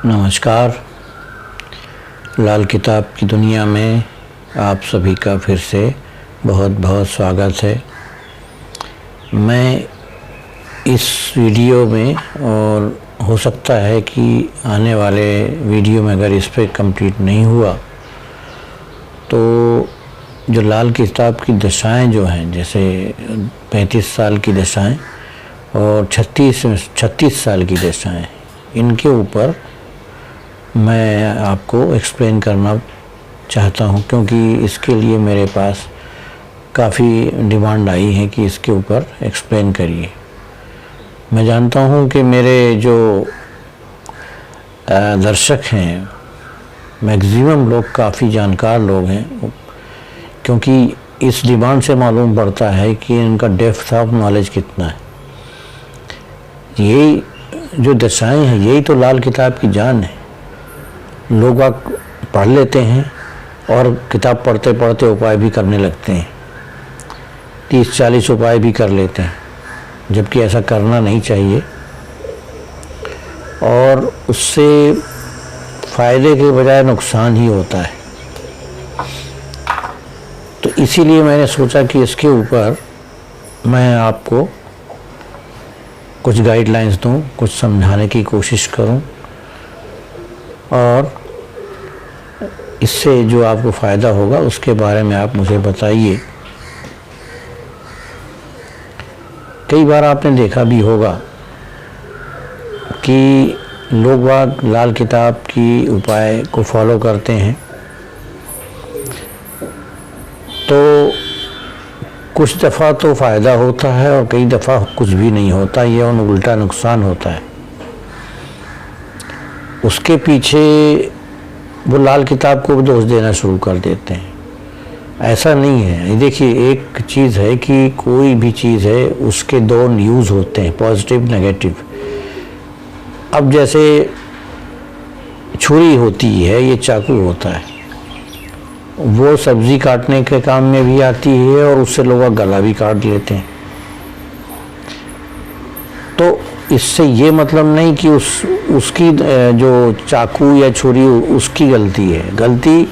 नमस्कार। लाल किताब की दुनिया में आप सभी का फिर से बहुत बहुत स्वागत है। मैं इस वीडियो में, और हो सकता है कि आने वाले वीडियो में अगर इस पर कंप्लीट नहीं हुआ तो जो लाल किताब की दशाएं जो हैं, जैसे 35 साल की दशाएं और 36 साल की दशाएं, इनके ऊपर मैं आपको एक्सप्लेन करना चाहता हूं, क्योंकि इसके लिए मेरे पास काफ़ी डिमांड आई है कि इसके ऊपर एक्सप्लेन करिए। मैं जानता हूं कि मेरे जो दर्शक हैं, मैक्सिमम लोग काफ़ी जानकार लोग हैं, क्योंकि इस डिमांड से मालूम पड़ता है कि इनका डेप्थ ऑफ नॉलेज कितना है। यही जो दशाएं हैं, यही तो लाल किताब की जान है। लोग पढ़ लेते हैं और किताब पढ़ते पढ़ते उपाय भी करने लगते हैं, 30-40 उपाय भी कर लेते हैं, जबकि ऐसा करना नहीं चाहिए और उससे फ़ायदे के बजाय नुकसान ही होता है। तो इसीलिए मैंने सोचा कि इसके ऊपर मैं आपको कुछ गाइडलाइंस दूं, कुछ समझाने की कोशिश करूं, और इससे जो आपको फ़ायदा होगा उसके बारे में आप मुझे बताइए। कई बार आपने देखा भी होगा कि लोग बाग लाल किताब की उपाय को फॉलो करते हैं तो कुछ दफ़ा तो फ़ायदा होता है और कई दफ़ा कुछ भी नहीं होता, ये उल्टा नुकसान होता है। उसके पीछे वो लाल किताब को भी दोष देना शुरू कर देते हैं। ऐसा नहीं है। देखिए, एक चीज़ है कि कोई भी चीज़ है, उसके दो यूज़ होते हैं, पॉजिटिव नेगेटिव। अब जैसे छुरी होती है, ये चाकू होता है, वो सब्ज़ी काटने के काम में भी आती है और उससे लोग गला भी काट लेते हैं। तो इससे ये मतलब नहीं कि उसकी जो चाकू या छुरी उसकी गलती है, गलती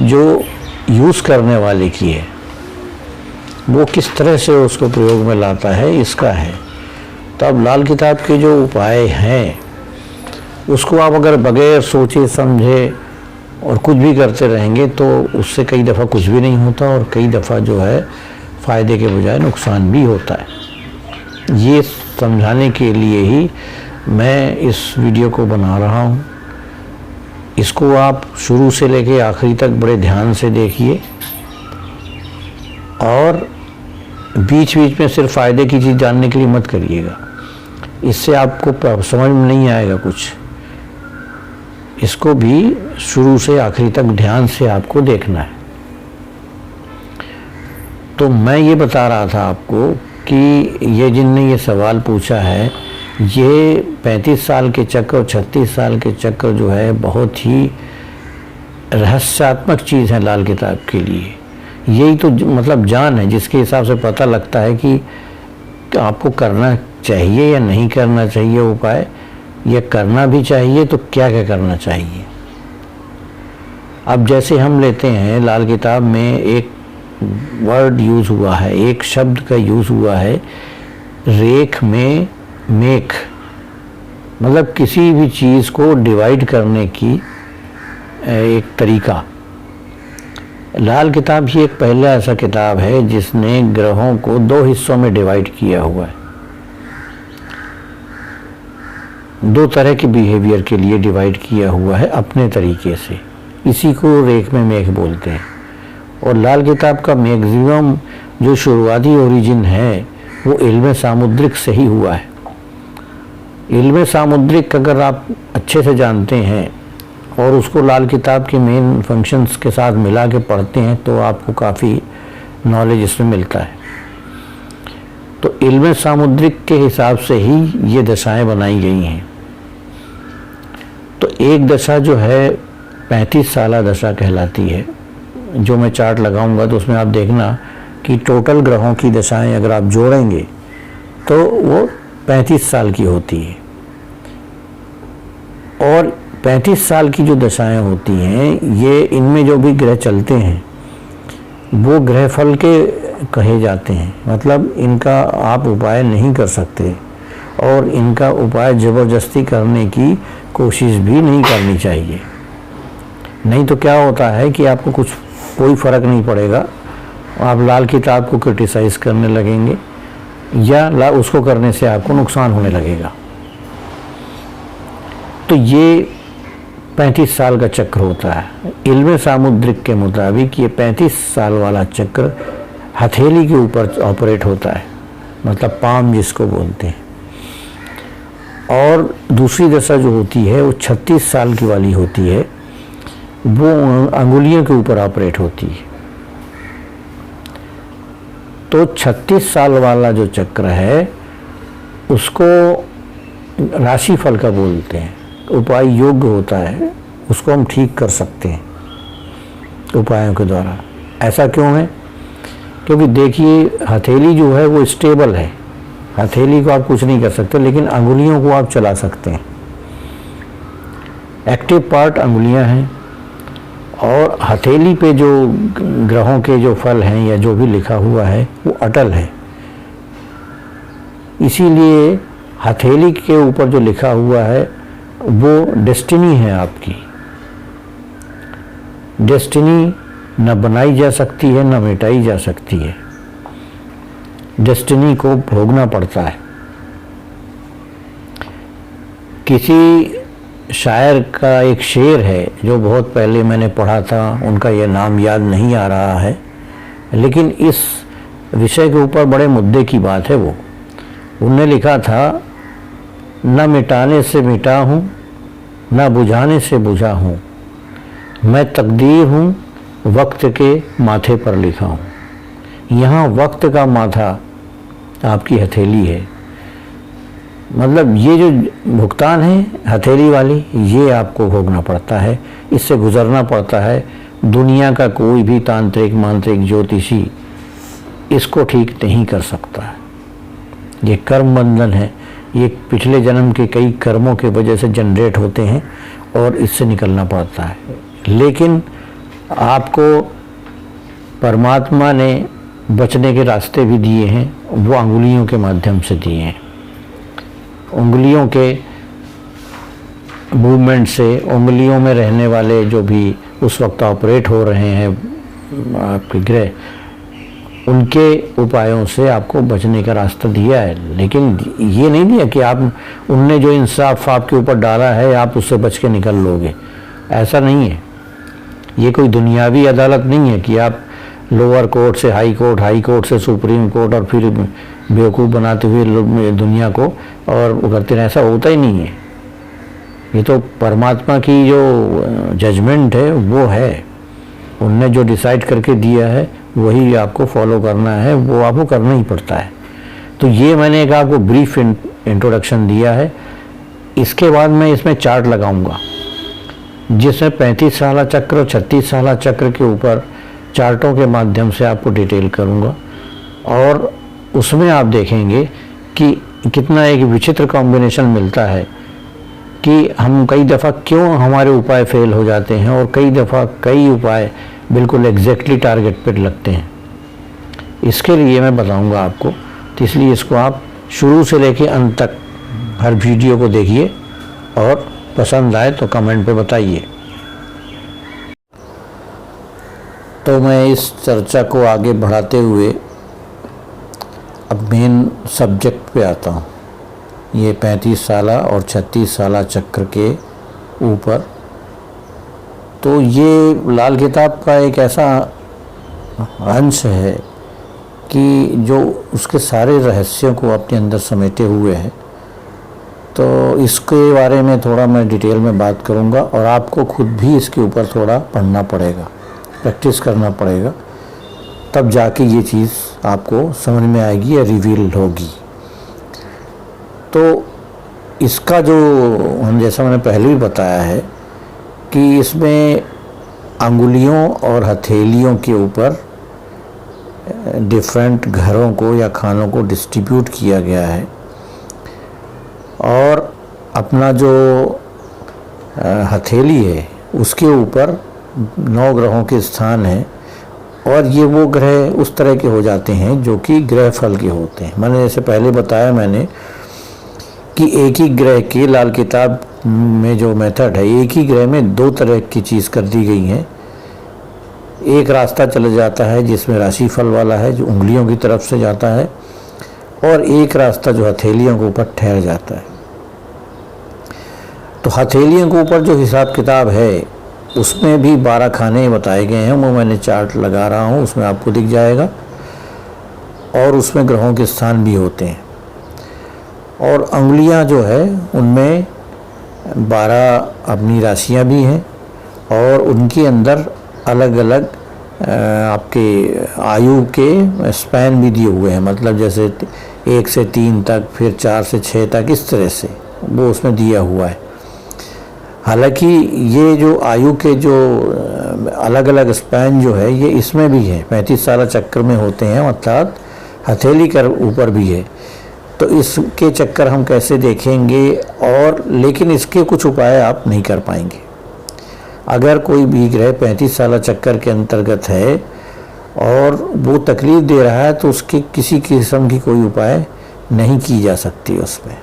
जो यूज़ करने वाले की है, वो किस तरह से उसको प्रयोग में लाता है, इसका है। तो अब लाल किताब के जो उपाय हैं उसको आप अगर बगैर सोचे समझे और कुछ भी करते रहेंगे तो उससे कई दफ़ा कुछ भी नहीं होता और कई दफ़ा जो है फ़ायदे के बजाय नुकसान भी होता है। ये समझाने के लिए ही मैं इस वीडियो को बना रहा हूँ। इसको आप शुरू से लेके आखिरी तक बड़े ध्यान से देखिए और बीच बीच में सिर्फ फ़ायदे की चीज़ जानने के लिए मत करिएगा, इससे आपको समझ में नहीं आएगा कुछ। इसको भी शुरू से आखिरी तक ध्यान से आपको देखना है। तो मैं ये बता रहा था आपको कि ये जिनने ये सवाल पूछा है, ये 35 साल के चक्र और 36 साल के चक्र जो है बहुत ही रहस्यात्मक चीज़ है लाल किताब के लिए। यही तो मतलब जान है, जिसके हिसाब से पता लगता है कि आपको करना चाहिए या नहीं करना चाहिए उपाय, या करना भी चाहिए तो क्या क्या करना चाहिए। अब जैसे हम लेते हैं, लाल किताब में एक वर्ड यूज़ हुआ है, एक शब्द का यूज़ हुआ है, रेख में मेख, मतलब किसी भी चीज़ को डिवाइड करने की एक तरीका। लाल किताब ही एक पहला ऐसा किताब है जिसने ग्रहों को 2 हिस्सों में डिवाइड किया हुआ है, 2 तरह के बिहेवियर के लिए डिवाइड किया हुआ है अपने तरीके से। इसी को रेख में मेख बोलते हैं। और लाल किताब का मैक्सिमम जो शुरुआती ओरिजिन है वो इल्म सामुद्रिक से ही हुआ है। इल्म सामुद्रिक अगर आप अच्छे से जानते हैं और उसको लाल किताब के मेन फंक्शंस के साथ मिला के पढ़ते हैं तो आपको काफ़ी नॉलेज इसमें मिलता है। तो इल्म सामुद्रिक के हिसाब से ही ये दशाएं बनाई गई हैं। तो एक दशा जो है 35 साला दशा कहलाती है। जो मैं चार्ट लगाऊंगा तो उसमें आप देखना कि टोटल ग्रहों की दशाएं अगर आप जोड़ेंगे तो वो 35 साल की होती है। और 35 साल की जो दशाएं होती हैं, ये इनमें जो भी ग्रह चलते हैं वो ग्रह फल के कहे जाते हैं। मतलब इनका आप उपाय नहीं कर सकते और इनका उपाय ज़बरदस्ती करने की कोशिश भी नहीं करनी चाहिए। नहीं तो क्या होता है कि आपको कुछ कोई फ़र्क नहीं पड़ेगा, आप लाल किताब को क्रिटिसाइज़ करने लगेंगे या उसको करने से आपको नुकसान होने लगेगा। तो ये 35 साल का चक्र होता है। इल्म सामुद्रिक के मुताबिक ये 35 साल वाला चक्र हथेली के ऊपर ऑपरेट होता है, मतलब पाम जिसको बोलते हैं। और दूसरी दशा जो होती है वो 36 साल की वाली होती है, वो अंगुलियों के ऊपर ऑपरेट होती है। तो 36 साल वाला जो चक्र है उसको राशि फल का बोलते हैं, उपाय योग्य होता है, उसको हम ठीक कर सकते हैं उपायों के द्वारा। ऐसा क्यों है? क्योंकि देखिए हथेली जो है वो स्टेबल है, हथेली को आप कुछ नहीं कर सकते, लेकिन अंगुलियों को आप चला सकते हैं। एक्टिव पार्ट अंगुलियां हैं और हथेली पे जो ग्रहों के जो फल हैं या जो भी लिखा हुआ है वो अटल है। इसीलिए हथेली के ऊपर जो लिखा हुआ है वो डेस्टिनी है आपकी। डेस्टिनी न बनाई जा सकती है न मिटाई जा सकती है, डेस्टिनी को भोगना पड़ता है। किसी शायर का एक शेर है जो बहुत पहले मैंने पढ़ा था, उनका यह नाम याद नहीं आ रहा है, लेकिन इस विषय के ऊपर बड़े मुद्दे की बात है। वो उनने लिखा था, न मिटाने से मिटा हूँ न बुझाने से बुझा हूँ, मैं तकदीर हूँ वक्त के माथे पर लिखा हूँ। यहाँ वक्त का माथा आपकी हथेली है। मतलब ये जो भुगतान है हथेली वाली, ये आपको भोगना पड़ता है, इससे गुजरना पड़ता है। दुनिया का कोई भी तांत्रिक मांत्रिक ज्योतिषी इसको ठीक नहीं कर सकता है। ये कर्म बंधन है, ये पिछले जन्म के कई कर्मों के वजह से जनरेट होते हैं और इससे निकलना पड़ता है। लेकिन आपको परमात्मा ने बचने के रास्ते भी दिए हैं, वो अंगुलियों के माध्यम से दिए हैं। उंगलियों के मूवमेंट से, उंगलियों में रहने वाले जो भी उस वक्त ऑपरेट हो रहे हैं आपके ग्रह, उनके उपायों से आपको बचने का रास्ता दिया है। लेकिन ये नहीं दिया कि आप उनने जो इंसाफ आपके ऊपर डाला है आप उससे बच के निकल लोगे, ऐसा नहीं है। ये कोई दुनियावी अदालत नहीं है कि आप लोअर कोर्ट से हाई कोर्ट, हाई कोर्ट से सुप्रीम कोर्ट और फिर बेवकूफ़ बनाते हुए दुनिया को और करते रहे, ऐसा होता ही नहीं है। ये तो परमात्मा की जो जजमेंट है वो है, उनने जो डिसाइड करके दिया है वही आपको फॉलो करना है, वो आपको करना ही पड़ता है। तो ये मैंने एक आपको ब्रीफ इंट्रोडक्शन दिया है। इसके बाद मैं इसमें चार्ट लगाऊंगा जिसमें 35 साला चक्र और 36 साला चक्र के ऊपर चार्टों के माध्यम से आपको डिटेल करूंगा और उसमें आप देखेंगे कि कितना एक विचित्र कॉम्बिनेशन मिलता है कि हम कई दफ़ा क्यों हमारे उपाय फेल हो जाते हैं और कई दफ़ा कई उपाय बिल्कुल एग्जैक्टली टारगेट पर लगते हैं। इसके लिए मैं बताऊंगा आपको, तो इसलिए इसको आप शुरू से लेकर अंत तक हर वीडियो को देखिए और पसंद आए तो कमेंट पे बताइए। तो मैं इस चर्चा को आगे बढ़ाते हुए अब मेन सब्जेक्ट पे आता हूँ, ये 35 साला और 36 साला चक्र के ऊपर। तो ये लाल किताब का एक ऐसा अंश है कि जो उसके सारे रहस्यों को अपने अंदर समेटे हुए है। तो इसके बारे में थोड़ा मैं डिटेल में बात करूंगा और आपको खुद भी इसके ऊपर थोड़ा पढ़ना पड़ेगा, प्रैक्टिस करना पड़ेगा, तब जाके ये चीज़ आपको समझ में आएगी या रिवील होगी। तो इसका जो हम जैसा मैंने पहले भी बताया है कि इसमें अंगुलियों और हथेलियों के ऊपर डिफरेंट घरों को या खानों को डिस्ट्रीब्यूट किया गया है और अपना जो हथेली है उसके ऊपर 9 ग्रहों के स्थान हैं, और ये वो ग्रह उस तरह के हो जाते हैं जो कि ग्रह फल के होते हैं। मैंने जैसे पहले बताया मैंने कि एक ही ग्रह के लाल किताब में जो मेथड है, एक ही ग्रह में 2 तरह की चीज़ कर दी गई हैं। एक रास्ता चला जाता है जिसमें राशि फल वाला है, जो उंगलियों की तरफ से जाता है, और एक रास्ता जो हथेलियों के ऊपर ठहर जाता है। तो हथेलियों के ऊपर जो हिसाब किताब है उसमें भी 12 खाने बताए गए हैं, वो मैंने चार्ट लगा रहा हूँ, उसमें आपको दिख जाएगा, और उसमें ग्रहों के स्थान भी होते हैं। और अंगुलियाँ जो है उनमें 12 अपनी राशियाँ भी हैं, और उनके अंदर अलग अलग आपके आयु के स्पैन भी दिए हुए हैं, मतलब जैसे 1 से 3 तक, फिर 4 से 6 तक, इस तरह से वो उसमें दिया हुआ है। हालांकि ये जो आयु के जो अलग अलग स्पैन जो है ये इसमें भी है, 35 साल चक्कर में होते हैं, अर्थात हथेली कर ऊपर भी है। तो इसके चक्कर हम कैसे देखेंगे, और लेकिन इसके कुछ उपाय आप नहीं कर पाएंगे। अगर कोई भी ग्रह 35 साल चक्कर के अंतर्गत है और वो तकलीफ दे रहा है तो उसकी किसी किस्म की कोई उपाय नहीं की जा सकती उसमें।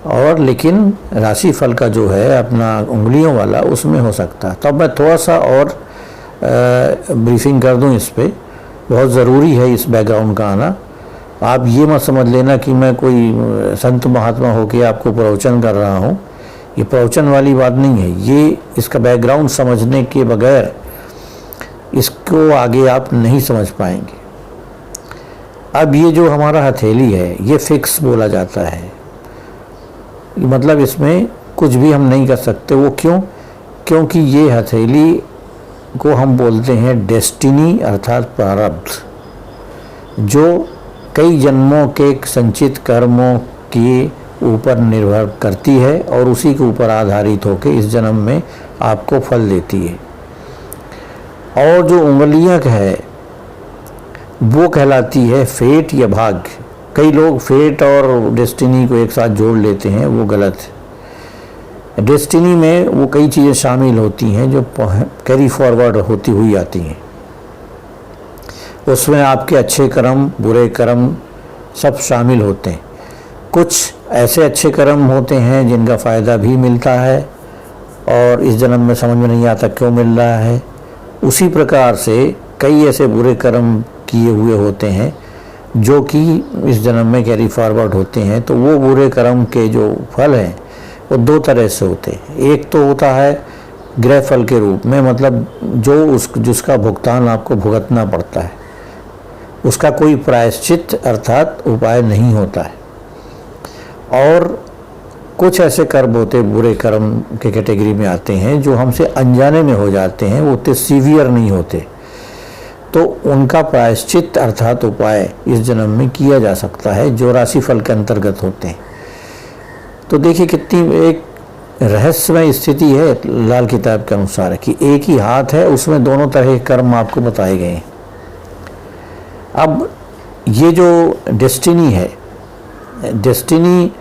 और लेकिन राशि फल का जो है अपना उंगलियों वाला, उसमें हो सकता है। तब मैं थोड़ा सा और ब्रीफिंग कर दूं इस पे, बहुत ज़रूरी है इस बैकग्राउंड का आना। आप ये मत समझ लेना कि मैं कोई संत महात्मा होकर आपको प्रवचन कर रहा हूँ, ये प्रवचन वाली बात नहीं है। ये इसका बैकग्राउंड समझने के बगैर इसको आगे आप नहीं समझ पाएंगे। अब ये जो हमारा हथेली है ये फिक्स बोला जाता है, मतलब इसमें कुछ भी हम नहीं कर सकते। वो क्यों? क्योंकि ये हथेली को हम बोलते हैं डेस्टिनी, अर्थात प्रारब्ध, जो कई जन्मों के संचित कर्मों के ऊपर निर्भर करती है और उसी के ऊपर आधारित होकर इस जन्म में आपको फल देती है। और जो उंगलियां है वो कहलाती है फेट या भाग्य। कई लोग फेट और डेस्टिनी को एक साथ जोड़ लेते हैं, वो गलत है। डेस्टिनी में वो कई चीज़ें शामिल होती हैं जो कैरी फॉरवर्ड होती हुई आती हैं। उसमें आपके अच्छे कर्म, बुरे कर्म सब शामिल होते हैं। कुछ ऐसे अच्छे कर्म होते हैं जिनका फ़ायदा भी मिलता है और इस जन्म में समझ में नहीं आता क्यों मिल रहा है। उसी प्रकार से कई ऐसे बुरे कर्म किए हुए होते हैं जो कि इस जन्म में कैरी फॉरवर्ड होते हैं। तो वो बुरे कर्म के जो फल हैं वो 2 तरह से होते हैं। एक तो होता है ग्रह फल के रूप में, मतलब जो जिसका भुगतान आपको भुगतना पड़ता है, उसका कोई प्रायश्चित अर्थात उपाय नहीं होता है। और कुछ ऐसे कर्म होते, बुरे कर्म के कैटेगरी में आते हैं, जो हमसे अनजाने में हो जाते हैं, वो उतने सीवियर नहीं होते, तो उनका प्रायश्चित अर्थात उपाय इस जन्म में किया जा सकता है, जो राशि फल के अंतर्गत होते हैं। तो देखिए कितनी एक रहस्यमय स्थिति है लाल किताब के अनुसार कि एक ही हाथ है, उसमें दोनों तरह के कर्म आपको बताए गए हैं। अब ये जो डेस्टिनी है, डेस्टिनी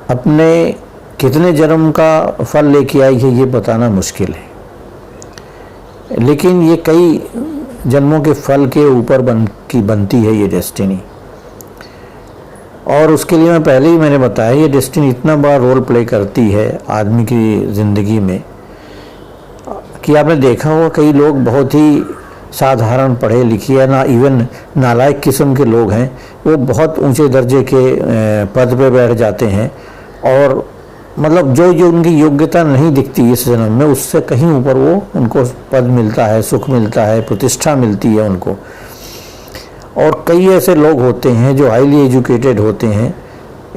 अपने कितने जन्म का फल लेके आई है ये बताना मुश्किल है, लेकिन ये कई जन्मों के फल के ऊपर बनती है ये डेस्टिनी। और उसके लिए मैं पहले ही मैंने बताया ये डेस्टिनी इतना बड़ा रोल प्ले करती है आदमी की ज़िंदगी में कि आपने देखा होगा कई लोग बहुत ही साधारण पढ़े लिखे या ना इवन नालायक किस्म के लोग हैं, वो बहुत ऊंचे दर्जे के पद पे बैठ जाते हैं और मतलब जो उनकी योग्यता नहीं दिखती इस जन्म में, उससे कहीं ऊपर वो उनको पद मिलता है, सुख मिलता है, प्रतिष्ठा मिलती है उनको। और कई ऐसे लोग होते हैं जो हाईली एजुकेटेड होते हैं,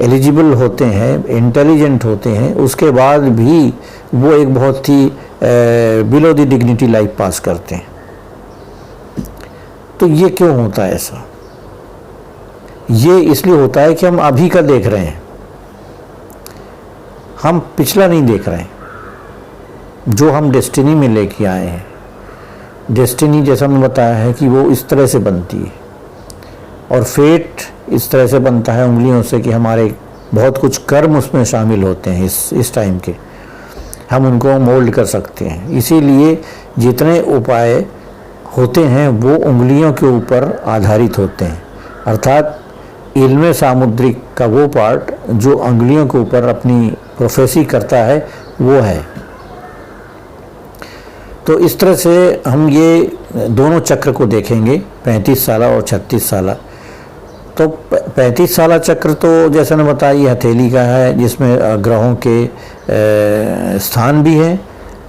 एलिजिबल होते हैं, इंटेलिजेंट होते हैं, उसके बाद भी वो एक बहुत ही बिलो द डिग्निटी लाइफ पास करते हैं। तो ये क्यों होता है ऐसा? ये इसलिए होता है कि हम अभी का देख रहे हैं, हम पिछला नहीं देख रहे हैं जो हम डेस्टिनी में लेके आए हैं। डेस्टिनी जैसा मैंने बताया है कि वो इस तरह से बनती है और फेट इस तरह से बनता है उंगलियों से कि हमारे बहुत कुछ कर्म उसमें शामिल होते हैं इस टाइम के। हम उनको मोल्ड कर सकते हैं। इसीलिए जितने उपाय होते हैं वो उंगलियों के ऊपर आधारित होते हैं, अर्थात इल्म सामुद्रिक का वो पार्ट जो उंगलियों के ऊपर अपनी प्रोफेसी करता है वो है। तो इस तरह से हम ये दोनों चक्र को देखेंगे, 35 साला और 36 साला। तो 35 साला चक्र तो जैसे मैंने बताया हथेली का है, जिसमें ग्रहों के स्थान भी हैं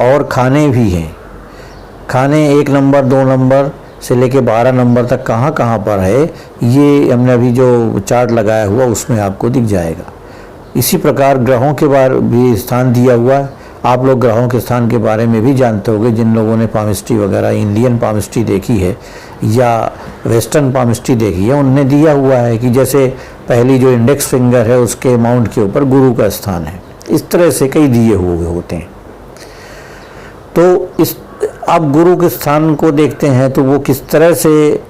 और खाने भी हैं। खाने 1 नंबर 2 नंबर से लेके 12 नंबर तक कहाँ कहाँ पर है, ये हमने अभी जो चार्ट लगाया हुआ उसमें आपको दिख जाएगा। इसी प्रकार ग्रहों के बारे भी स्थान दिया हुआ है। आप लोग ग्रहों के स्थान के बारे में भी जानते होंगे, जिन लोगों ने पामिस्ट्री वगैरह इंडियन पामिस्ट्री देखी है या वेस्टर्न पामिस्ट्री देखी है, उनने दिया हुआ है कि जैसे पहली जो इंडेक्स फिंगर है उसके माउंट के ऊपर गुरु का स्थान है। इस तरह से कई दिए हुए होते हैं। तो इस अब गुरु के स्थान को देखते हैं तो वो किस तरह से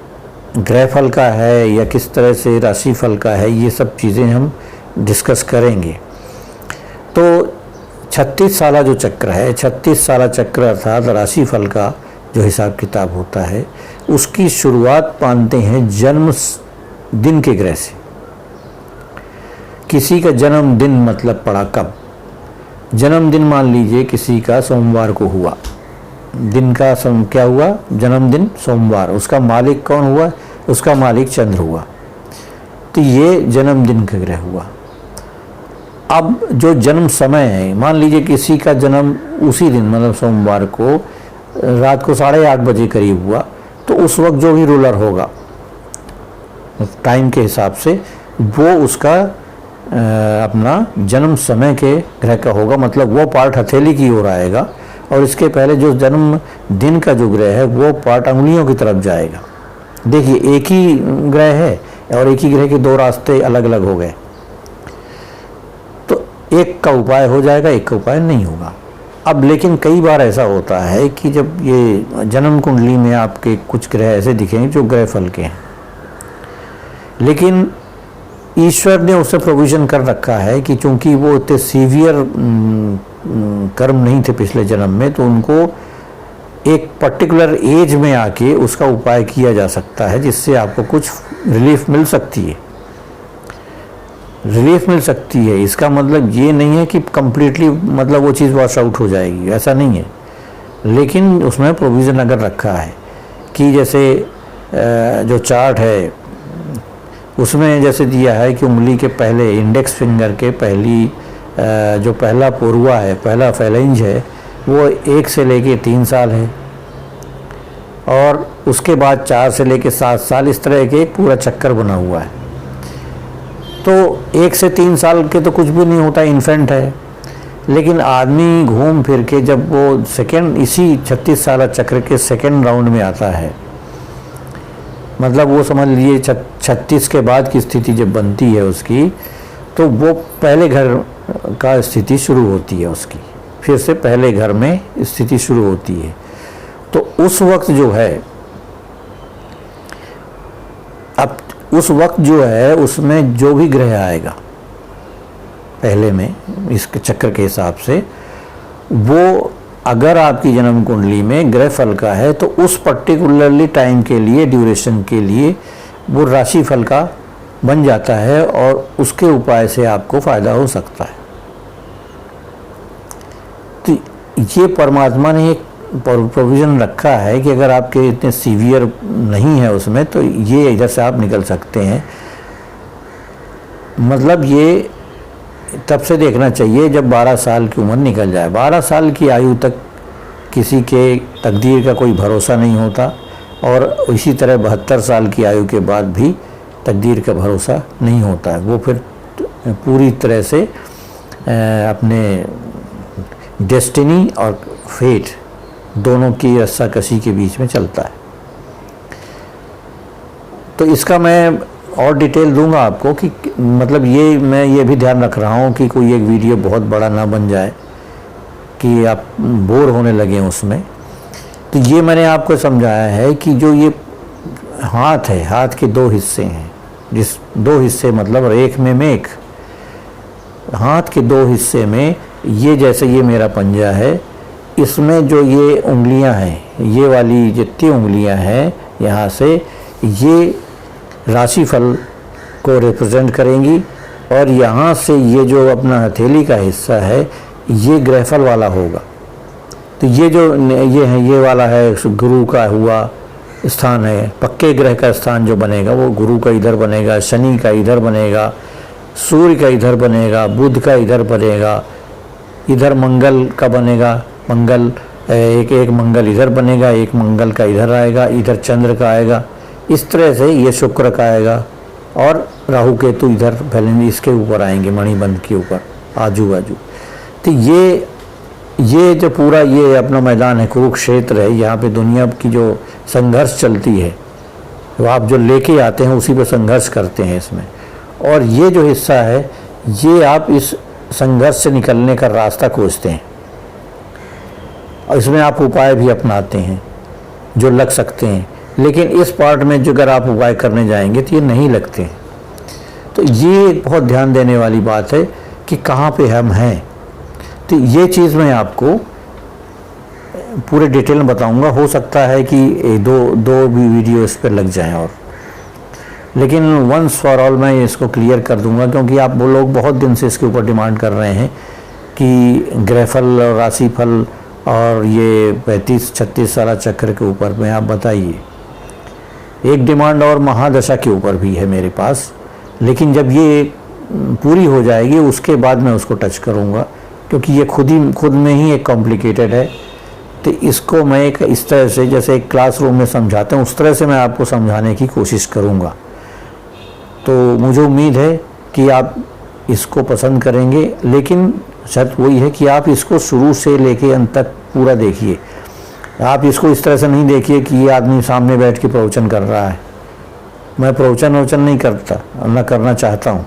ग्रह फल का है या किस तरह से राशि फल का है, ये सब चीज़ें हम डिस्कस करेंगे। तो 36 साला जो चक्र है, 36 साला चक्र अर्थात राशि फल का जो हिसाब किताब होता है, उसकी शुरुआत मानते हैं जन्म दिन के ग्रह से। किसी का जन्मदिन मतलब पड़ा कब? जन्मदिन मान लीजिए किसी का सोमवार को हुआ, दिन का क्या हुआ? जन्मदिन सोमवार। उसका मालिक कौन हुआ? उसका मालिक चंद्र हुआ। तो ये जन्मदिन का ग्रह हुआ। अब जो जन्म समय है, मान लीजिए किसी का जन्म उसी दिन मतलब सोमवार को रात को 8:30 बजे करीब हुआ, तो उस वक्त जो भी रूलर होगा टाइम के हिसाब से वो उसका अपना जन्म समय के ग्रह का होगा, मतलब वो पार्ट हथेली की ओर आएगा और इसके पहले जो जन्म दिन का जो ग्रह है वो पार्ट अंगुलियों की तरफ जाएगा। देखिए एक ही ग्रह है और एक ही ग्रह के 2 रास्ते अलग अलग हो गए, तो एक का उपाय हो जाएगा, एक का उपाय नहीं होगा। अब लेकिन कई बार ऐसा होता है कि जब ये जन्म कुंडली में आपके कुछ ग्रह ऐसे दिखेंगे जो ग्रह फल के हैं, लेकिन ईश्वर ने उससे प्रोविज़न कर रखा है कि चूंकि वो इतने सीवियर कर्म नहीं थे पिछले जन्म में, तो उनको एक पर्टिकुलर एज में आके उसका उपाय किया जा सकता है, जिससे आपको कुछ रिलीफ मिल सकती है। रिलीफ मिल सकती है इसका मतलब ये नहीं है कि कंप्लीटली मतलब वो चीज़ वॉश आउट हो जाएगी, ऐसा नहीं है। लेकिन उसमें प्रोविज़न अगर रखा है कि जैसे जो चार्ट है उसमें जैसे दिया है कि उंगली के पहले इंडेक्स फिंगर के पहली जो पहला पोरुआ है, पहला फैलेंज है, वो 1 से लेके 3 साल है और उसके बाद 4 से लेके 7 साल, इस तरह के पूरा चक्कर बना हुआ है। तो 1 से 3 साल के तो कुछ भी नहीं होता, इन्फेंट है। लेकिन आदमी घूम फिर के जब वो सेकेंड इसी 36 साला चक्र के सेकेंड राउंड में आता है, मतलब वो समझ लीजिए 36 के बाद की स्थिति जब बनती है उसकी, तो वो पहले घर का स्थिति शुरू होती है उसकी, फिर से पहले घर में स्थिति शुरू होती है। तो उस वक्त जो है, अब उस वक्त जो है उसमें जो भी ग्रह आएगा पहले में इस चक्र के हिसाब से, वो अगर आपकी जन्म कुंडली में ग्रह फल का है तो उस पर्टिकुलरली टाइम के लिए, ड्यूरेशन के लिए वो राशि फल का बन जाता है और उसके उपाय से आपको फायदा हो सकता है। तो ये परमात्मा ने एक प्रोविज़न रखा है कि अगर आपके इतने सीवियर नहीं है उसमें, तो ये इधर से आप निकल सकते हैं। मतलब ये तब से देखना चाहिए जब 12 साल की उम्र निकल जाए। 12 साल की आयु तक किसी के तकदीर का कोई भरोसा नहीं होता और इसी तरह 72 साल की आयु के बाद भी तकदीर का भरोसा नहीं होता है। वो फिर पूरी तरह से अपने डेस्टिनी और फेट दोनों की रस्साकशी के बीच में चलता है। तो इसका मैं और डिटेल दूंगा आपको कि मतलब मैं ये भी ध्यान रख रहा हूँ कि कोई एक वीडियो बहुत बड़ा ना बन जाए कि आप बोर होने लगें उसमें। तो ये मैंने आपको समझाया है कि जो ये हाथ है, हाथ के 2 हिस्से हैं, जिस 2 हिस्से मतलब रेख में मेख, हाथ के 2 हिस्से में ये जैसे ये मेरा पंजा है, इसमें जो ये उंगलियां हैं, ये वाली जितनी उंगलियां हैं यहाँ से, ये राशिफल को रिप्रेजेंट करेंगी, और यहाँ से ये जो अपना हथेली का हिस्सा है ये ग्रहफल वाला होगा। तो ये जो ये है, ये वाला है गुरु का हुआ स्थान है। पक्के ग्रह का स्थान जो बनेगा वो गुरु का इधर बनेगा, शनि का इधर बनेगा, सूर्य का इधर बनेगा, बुध का इधर बनेगा, इधर मंगल का बनेगा, मंगल एक मंगल इधर बनेगा, एक मंगल का इधर आएगा, इधर चंद्र का आएगा, इस तरह से ये शुक्र का आएगा, और राहु केतु इधर फैलेंगे, इसके ऊपर आएंगे, मणिबंध के ऊपर आजू बाजू। तो ये जो पूरा ये अपना मैदान है, कुरुक्षेत्र है, यहाँ पे दुनिया की जो संघर्ष चलती है, वो आप जो लेके आते हैं उसी पे संघर्ष करते हैं इसमें। और ये जो हिस्सा है, ये आप इस संघर्ष से निकलने का रास्ता खोजते हैं, और इसमें आप उपाय भी अपनाते हैं जो लग सकते हैं। लेकिन इस पार्ट में जो अगर आप उपाय करने जाएंगे तो ये नहीं लगते हैं। तो ये बहुत ध्यान देने वाली बात है कि कहाँ पे हम हैं। तो ये चीज़ मैं आपको पूरे डिटेल में बताऊंगा। हो सकता है कि दो भी वीडियो इस पर लग जाएं, और लेकिन वंस फॉर ऑल मैं इसको क्लियर कर दूंगा, क्योंकि आप वो लोग बहुत दिन से इसके ऊपर डिमांड कर रहे हैं कि ग्रहफल और राशिफल और ये 35-36 साला चक्र के ऊपर में आप बताइए। एक डिमांड और महादशा के ऊपर भी है मेरे पास, लेकिन जब ये पूरी हो जाएगी उसके बाद मैं उसको टच करूँगा, क्योंकि ये खुद में ही एक कॉम्प्लिकेटेड है। तो इसको मैं एक इस तरह से, जैसे एक क्लासरूम में समझाते हैं उस तरह से मैं आपको समझाने की कोशिश करूँगा। तो मुझे उम्मीद है कि आप इसको पसंद करेंगे, लेकिन शर्त वही है कि आप इसको शुरू से लेके अंत तक पूरा देखिए। आप इसको इस तरह से नहीं देखिए कि ये आदमी सामने बैठ के प्रवचन कर रहा है। मैं प्रवचन नहीं करता, ना करना चाहता हूँ।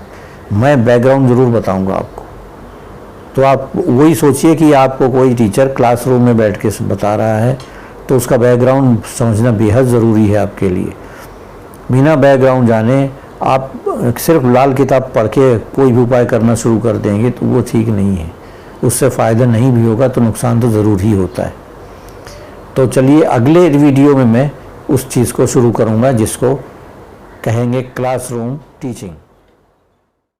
मैं बैकग्राउंड ज़रूर बताऊँगा आपको। तो आप वही सोचिए कि आपको कोई टीचर क्लासरूम में बैठ के बता रहा है, तो उसका बैकग्राउंड समझना बेहद ज़रूरी है आपके लिए। बिना बैकग्राउंड जाने आप सिर्फ लाल किताब पढ़ के कोई भी उपाय करना शुरू कर देंगे तो वो ठीक नहीं है। उससे फ़ायदा नहीं भी होगा तो नुकसान तो ज़रूर ही होता है। तो चलिए अगले वीडियो में मैं उस चीज़ को शुरू करूँगा जिसको कहेंगे क्लासरूम टीचिंग।